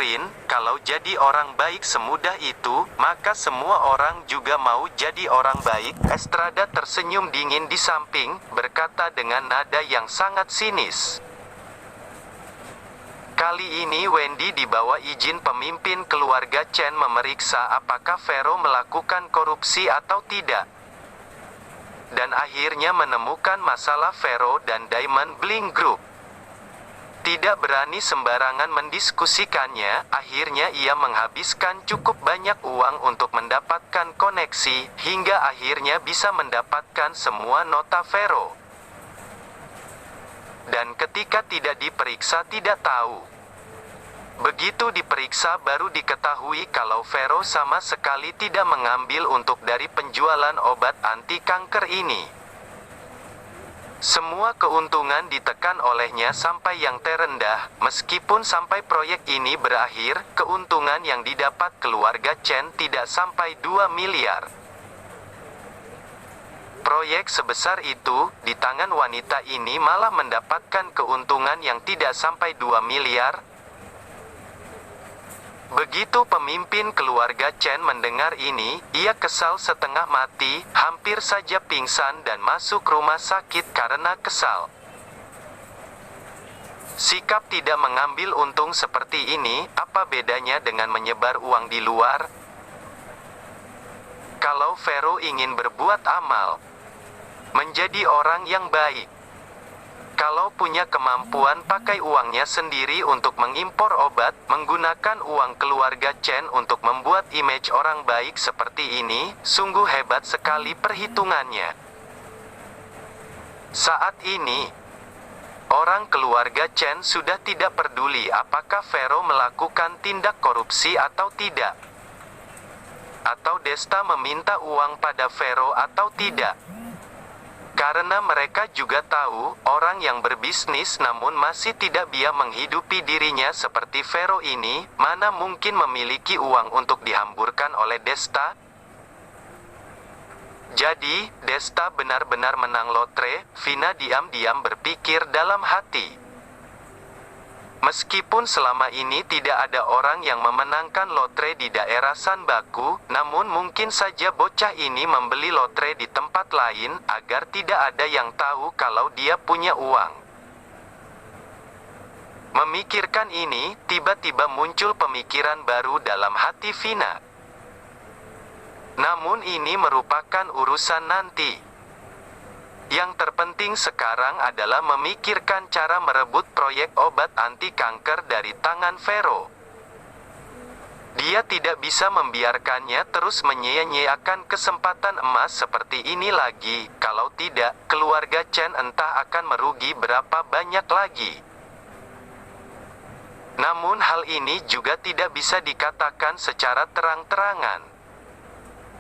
Turin, kalau jadi orang baik semudah itu, maka semua orang juga mau jadi orang baik. Estrada tersenyum dingin di samping, berkata dengan nada yang sangat sinis. Kali ini Wendy dibawa izin pemimpin keluarga Chen memeriksa apakah Vero melakukan korupsi atau tidak. Dan akhirnya menemukan masalah Vero dan Diamond Bling Group. Tidak berani sembarangan mendiskusikannya, akhirnya ia menghabiskan cukup banyak uang untuk mendapatkan koneksi, hingga akhirnya bisa mendapatkan semua nota Vero. Dan ketika tidak diperiksa tidak tahu. Begitu diperiksa baru diketahui kalau Vero sama sekali tidak mengambil untuk dari penjualan obat anti kanker ini. Semua keuntungan ditekan olehnya sampai yang terendah, meskipun sampai proyek ini berakhir, keuntungan yang didapat keluarga Chen tidak sampai 2 miliar. Proyek sebesar itu, di tangan wanita ini malah mendapatkan keuntungan yang tidak sampai 2 miliar. Begitu pemimpin keluarga Chen mendengar ini, ia kesal setengah mati, hampir saja pingsan dan masuk rumah sakit karena kesal. Sikap tidak mengambil untung seperti ini, apa bedanya dengan menyebar uang di luar? Kalau Vero ingin berbuat amal, menjadi orang yang baik, kalau punya kemampuan pakai uangnya sendiri untuk mengimpor obat, menggunakan uang keluarga Chen untuk membuat image orang baik seperti ini, sungguh hebat sekali perhitungannya. Saat ini, orang keluarga Chen sudah tidak peduli apakah Vero melakukan tindak korupsi atau tidak. Atau Desta meminta uang pada Vero atau tidak. Karena mereka juga tahu, orang yang berbisnis namun masih tidak bisa menghidupi dirinya seperti Vero ini, mana mungkin memiliki uang untuk dihamburkan oleh Desta? Jadi, Desta benar-benar menang lotre, Vina diam-diam berpikir dalam hati. Meskipun selama ini tidak ada orang yang memenangkan lotre di daerah Sanbaku, namun mungkin saja bocah ini membeli lotre di tempat lain, agar tidak ada yang tahu kalau dia punya uang. Memikirkan ini, tiba-tiba muncul pemikiran baru dalam hati Vina. Namun ini merupakan urusan nanti. Yang terpenting sekarang adalah memikirkan cara merebut proyek obat anti kanker dari tangan Vero. Dia tidak bisa membiarkannya terus menyia-nyiakan kesempatan emas seperti ini lagi, kalau tidak, keluarga Chen entah akan merugi berapa banyak lagi. Namun hal ini juga tidak bisa dikatakan secara terang-terangan.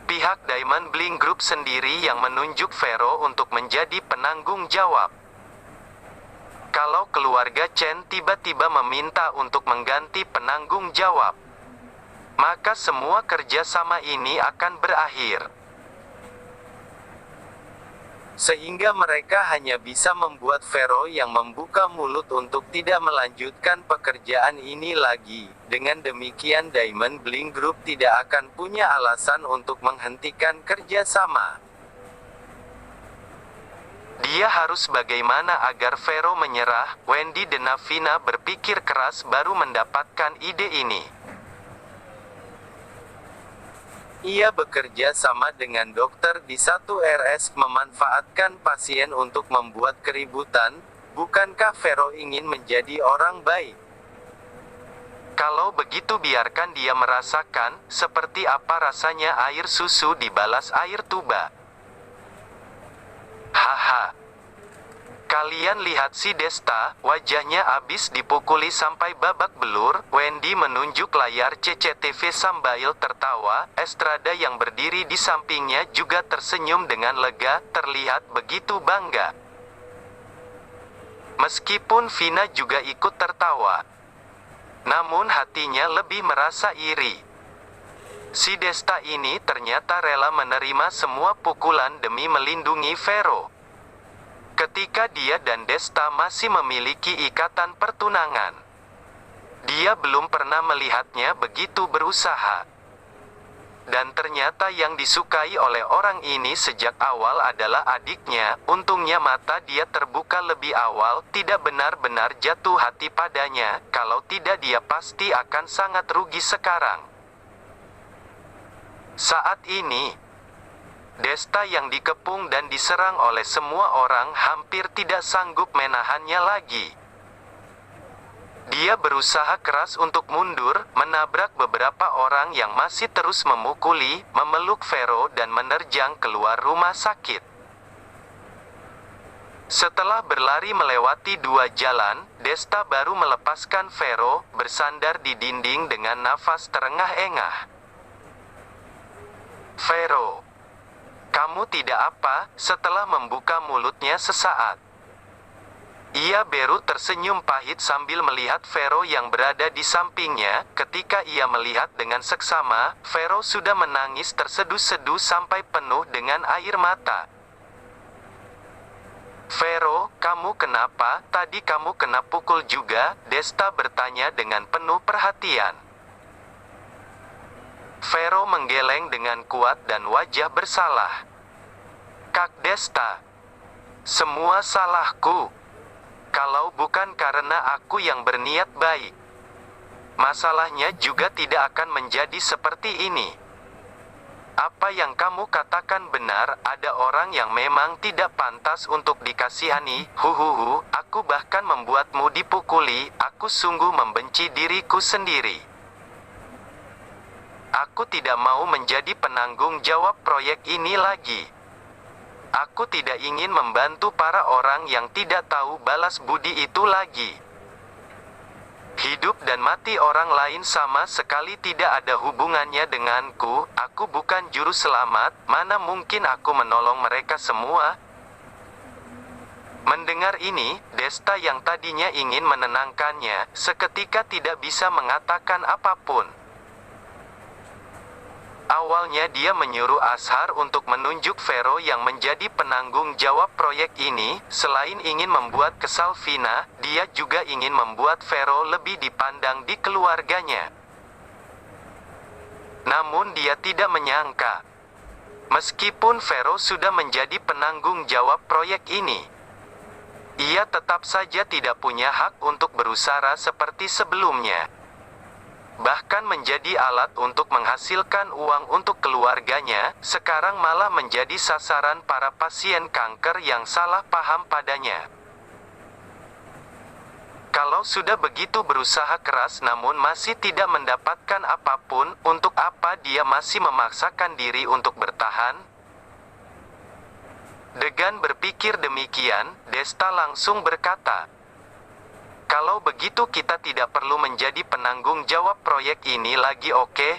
Pihak Diamond Bling Group sendiri yang menunjuk Vero untuk menjadi penanggung jawab. Kalau keluarga Chen tiba-tiba meminta untuk mengganti penanggung jawab, maka semua kerjasama ini akan berakhir. Sehingga mereka hanya bisa membuat Vero yang membuka mulut untuk tidak melanjutkan pekerjaan ini lagi. Dengan demikian Diamond Bling Group tidak akan punya alasan untuk menghentikan kerjasama. Dia harus bagaimana agar Vero menyerah. Wendy dan Vina berpikir keras baru mendapatkan ide ini. Ia bekerja sama dengan dokter di satu RS memanfaatkan pasien untuk membuat keributan. Bukankah Vero ingin menjadi orang baik? Kalau begitu biarkan dia merasakan, seperti apa rasanya air susu dibalas air tuba. Haha. Kalian lihat si Desta, wajahnya abis dipukuli sampai babak belur. Wendy menunjuk layar CCTV sambil tertawa. Estrada yang berdiri di sampingnya juga tersenyum dengan lega, terlihat begitu bangga. Meskipun Vina juga ikut tertawa, namun hatinya lebih merasa iri. Si Desta ini ternyata rela menerima semua pukulan demi melindungi Vero. Ketika dia dan Desta masih memiliki ikatan pertunangan. Dia belum pernah melihatnya begitu berusaha. Dan ternyata yang disukai oleh orang ini sejak awal adalah adiknya. Untungnya mata dia terbuka lebih awal, tidak benar-benar jatuh hati padanya. Kalau tidak dia pasti akan sangat rugi sekarang. Saat ini, Desta yang dikepung dan diserang oleh semua orang hampir tidak sanggup menahannya lagi. Dia berusaha keras untuk mundur, menabrak beberapa orang yang masih terus memukuli, memeluk Vero dan menerjang keluar rumah sakit. Setelah berlari melewati 2 jalan, Desta baru melepaskan Vero, bersandar di dinding dengan nafas terengah-engah. "Vero, kamu tidak apa?" setelah membuka mulutnya sesaat. Ia baru tersenyum pahit sambil melihat Vero yang berada di sampingnya. Ketika ia melihat dengan seksama, Vero sudah menangis terseduh-seduh sampai penuh dengan air mata. "Vero, kamu kenapa? Tadi kamu kena pukul juga?" Desta bertanya dengan penuh perhatian. Vero menggeleng dengan kuat dan wajah bersalah. "Kak Desta, semua salahku. Kalau bukan karena aku yang berniat baik, masalahnya juga tidak akan menjadi seperti ini. Apa yang kamu katakan benar, ada orang yang memang tidak pantas untuk dikasihani. Huhuhu, aku bahkan membuatmu dipukuli. Aku sungguh membenci diriku sendiri. Aku tidak mau menjadi penanggung jawab proyek ini lagi. Aku tidak ingin membantu para orang yang tidak tahu balas budi itu lagi. Hidup dan mati orang lain sama sekali tidak ada hubungannya denganku. Aku bukan juru selamat, mana mungkin aku menolong mereka semua." Mendengar ini, Desta yang tadinya ingin menenangkannya, seketika tidak bisa mengatakan apapun. Awalnya dia menyuruh Ashar untuk menunjuk Vero yang menjadi penanggung jawab proyek ini. Selain ingin membuat kesal Vina, dia juga ingin membuat Vero lebih dipandang di keluarganya. Namun dia tidak menyangka, meskipun Vero sudah menjadi penanggung jawab proyek ini, ia tetap saja tidak punya hak untuk berusaha seperti sebelumnya. Bahkan menjadi alat untuk menghasilkan uang untuk keluarganya, sekarang malah menjadi sasaran para pasien kanker yang salah paham padanya. Kalau sudah begitu berusaha keras namun masih tidak mendapatkan apapun, untuk apa dia masih memaksakan diri untuk bertahan? Dengan berpikir demikian, Desta langsung berkata, "Kalau begitu kita tidak perlu menjadi penanggung jawab proyek ini lagi, oke?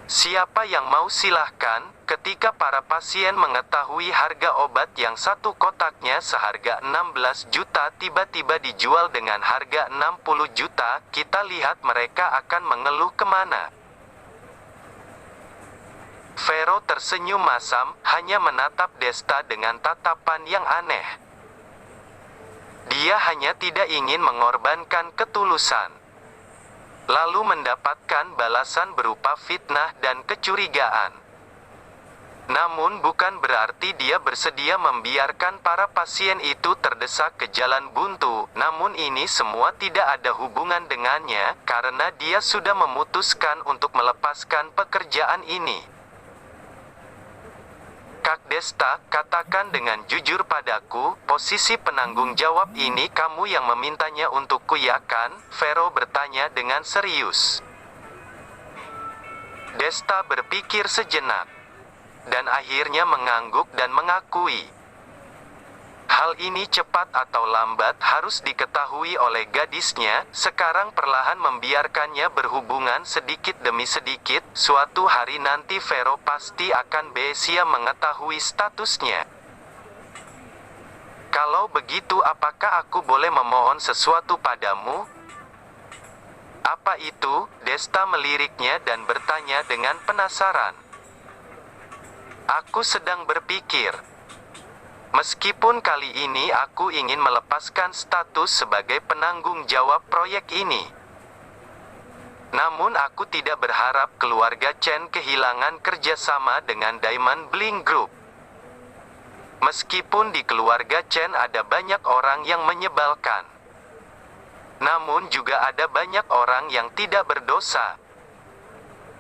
Siapa yang mau silahkan." Ketika para pasien mengetahui harga obat yang satu kotaknya seharga 16 juta tiba-tiba dijual dengan harga 60 juta, kita lihat mereka akan mengeluh kemana. Vero tersenyum masam, hanya menatap Desta dengan tatapan yang aneh. Dia hanya tidak ingin mengorbankan ketulusan, lalu mendapatkan balasan berupa fitnah dan kecurigaan. Namun bukan berarti dia bersedia membiarkan para pasien itu terdesak ke jalan buntu. Namun ini semua tidak ada hubungan dengannya, karena dia sudah memutuskan untuk melepaskan pekerjaan ini. "Kak Desta, katakan dengan jujur padaku, posisi penanggung jawab ini kamu yang memintanya untukku, ya kan?" Vero bertanya dengan serius. Desta berpikir sejenak, dan akhirnya mengangguk dan mengakui. Hal ini cepat atau lambat harus diketahui oleh gadisnya. Sekarang perlahan membiarkannya berhubungan sedikit demi sedikit. Suatu hari nanti Vero pasti akan bisa mengetahui statusnya. "Kalau begitu apakah aku boleh memohon sesuatu padamu?" "Apa itu?" Desta meliriknya dan bertanya dengan penasaran. "Aku sedang berpikir. Meskipun kali ini aku ingin melepaskan status sebagai penanggung jawab proyek ini. Namun aku tidak berharap keluarga Chen kehilangan kerjasama dengan Diamond Bling Group. Meskipun di keluarga Chen ada banyak orang yang menyebalkan, namun juga ada banyak orang yang tidak berdosa.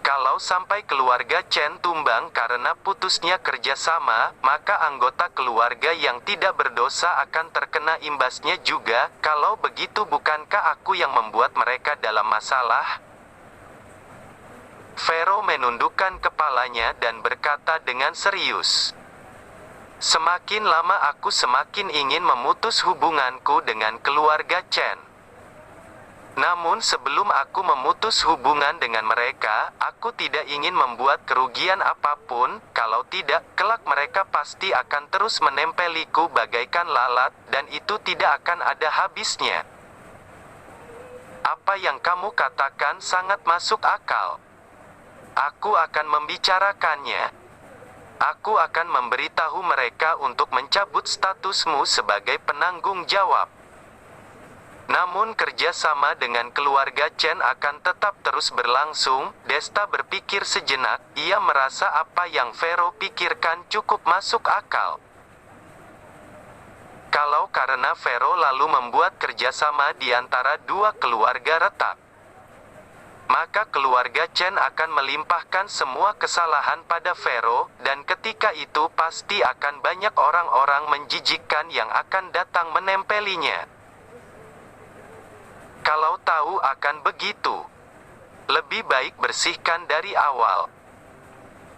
Kalau sampai keluarga Chen tumbang karena putusnya kerjasama, maka anggota keluarga yang tidak berdosa akan terkena imbasnya juga. Kalau begitu, bukankah aku yang membuat mereka dalam masalah? Vero menundukkan kepalanya dan berkata dengan serius, "Semakin lama aku semakin ingin memutus hubunganku dengan keluarga Chen. Namun sebelum aku memutus hubungan dengan mereka, aku tidak ingin membuat kerugian apapun. Kalau tidak, kelak mereka pasti akan terus menempeliku bagaikan lalat, dan itu tidak akan ada habisnya." "Apa yang kamu katakan sangat masuk akal. Aku akan membicarakannya. Aku akan memberitahu mereka untuk mencabut statusmu sebagai penanggung jawab. Namun kerjasama dengan keluarga Chen akan tetap terus berlangsung." Desta berpikir sejenak, ia merasa apa yang Vero pikirkan cukup masuk akal. Kalau karena Vero lalu membuat kerjasama di antara dua keluarga retak, maka keluarga Chen akan melimpahkan semua kesalahan pada Vero, dan ketika itu pasti akan banyak orang-orang menjijikkan yang akan datang menempelinya. Kalau tahu akan begitu, lebih baik bersihkan dari awal.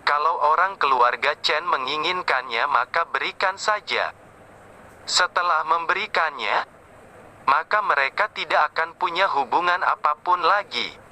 Kalau orang keluarga Chen menginginkannya, maka berikan saja. Setelah memberikannya, maka mereka tidak akan punya hubungan apapun lagi.